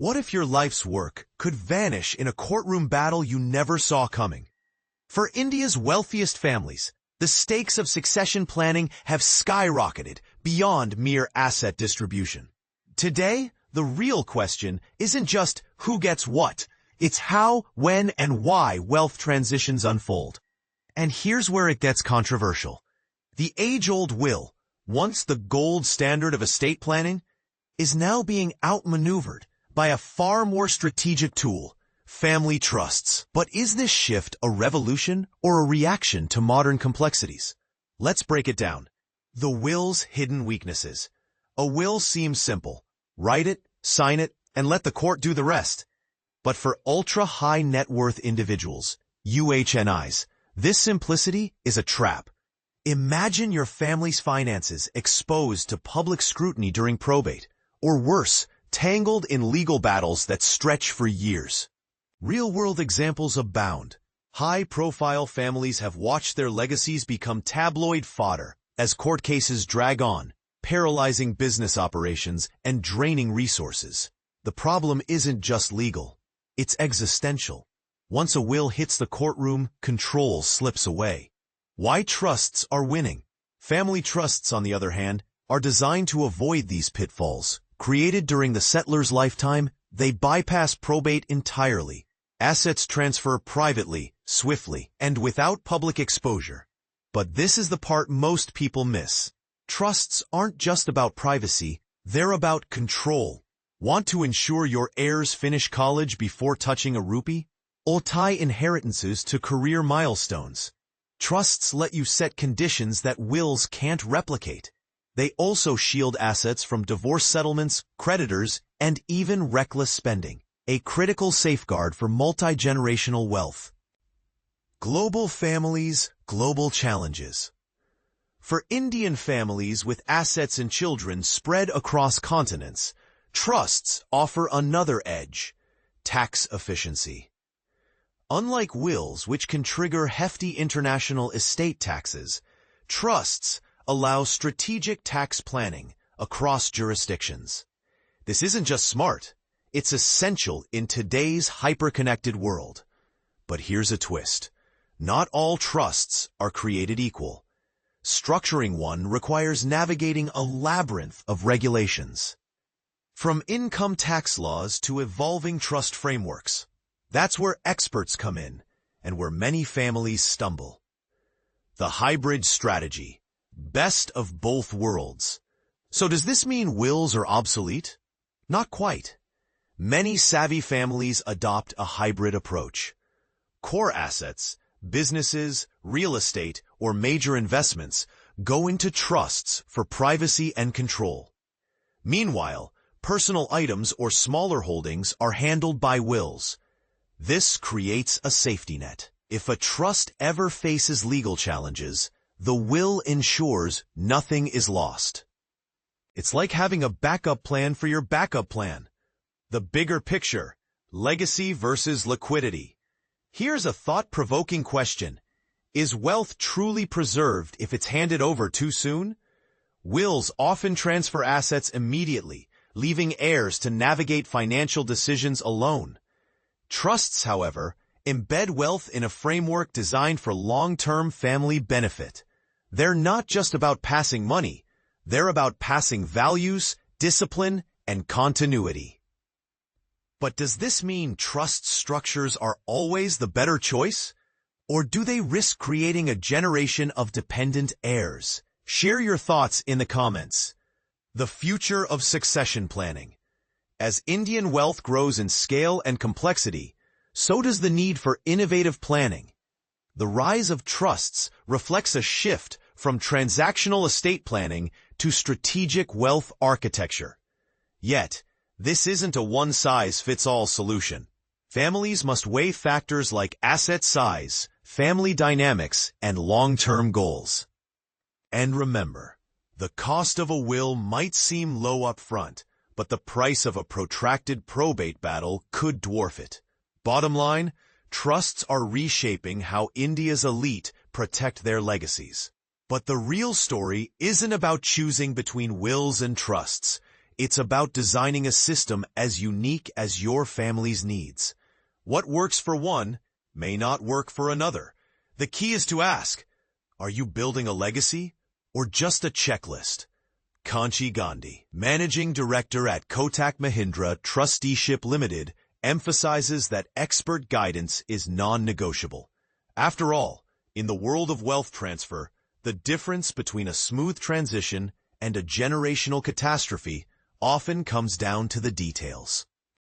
What if your life's work could vanish in a courtroom battle you never saw coming? For India's wealthiest families, the stakes of succession planning have skyrocketed beyond mere asset distribution. Today, the real question isn't just who gets what, it's how, when, and why wealth transitions unfold. And here's where it gets controversial. The age-old will, once the gold standard of estate planning, is now being outmaneuvered by a far more strategic tool, family trusts. But is this shift a revolution or a reaction to modern complexities? Let's break it down. The will's hidden weaknesses. A will seems simple. Write it, sign it, and let the court do the rest. But for ultra-high net worth individuals, UHNIs, this simplicity is a trap. Imagine your family's finances exposed to public scrutiny during probate, or worse, tangled in legal battles that stretch for years. Real-world examples abound. High-profile families have watched their legacies become tabloid fodder as court cases drag on, paralyzing business operations and draining resources. The problem isn't just legal, it's existential. Once a will hits the courtroom, control slips away. Why trusts are winning? Family trusts, on the other hand, are designed to avoid these pitfalls. Created during the settler's lifetime, they bypass probate entirely. Assets transfer privately, swiftly, and without public exposure. But this is the part most people miss. Trusts aren't just about privacy, they're about control. Want to ensure your heirs finish college before touching a rupee? Or tie inheritances to career milestones? Trusts let you set conditions that wills can't replicate. They also shield assets from divorce settlements, creditors, and even reckless spending, a critical safeguard for multi-generational wealth. Global families, global challenges. For Indian families with assets and children spread across continents, trusts offer another edge: tax efficiency. Unlike wills, which can trigger hefty international estate taxes, trusts allow strategic tax planning across jurisdictions. This isn't just smart, it's essential in today's hyper-connected world. But here's a twist. Not all trusts are created equal. Structuring one requires navigating a labyrinth of regulations. From income tax laws to evolving trust frameworks. That's where experts come in, and where many families stumble. The hybrid strategy. Best of both worlds. So does this mean wills are obsolete? Not quite. Many savvy families adopt a hybrid approach. Core assets, businesses, real estate, or major investments go into trusts for privacy and control. Meanwhile, personal items or smaller holdings are handled by wills. This creates a safety net. If a trust ever faces legal challenges, the will ensures nothing is lost. It's like having a backup plan for your backup plan. The bigger picture, legacy versus liquidity. Here's a thought-provoking question. Is wealth truly preserved if it's handed over too soon? Wills often transfer assets immediately, leaving heirs to navigate financial decisions alone. Trusts, however, embed wealth in a framework designed for long-term family benefit. They're not just about passing money, they're about passing values, discipline, and continuity. But does this mean trust structures are always the better choice? Or do they risk creating a generation of dependent heirs? Share your thoughts in the comments. The future of succession planning. As Indian wealth grows in scale and complexity, so does the need for innovative planning. The rise of trusts reflects a shift from transactional estate planning to strategic wealth architecture. Yet, this isn't a one-size-fits-all solution. Families must weigh factors like asset size, family dynamics, and long-term goals. And remember, the cost of a will might seem low up front, but the price of a protracted probate battle could dwarf it. Bottom line, trusts are reshaping how India's elite protect their legacies. But the real story isn't about choosing between wills and trusts. It's about designing a system as unique as your family's needs. What works for one may not work for another. The key is to ask, are you building a legacy or just a checklist? Kanchi Gandhi, Managing Director at Kotak Mahindra Trusteeship Limited, emphasizes that expert guidance is non-negotiable. After all, in the world of wealth transfer, the difference between a smooth transition and a generational catastrophe often comes down to the details.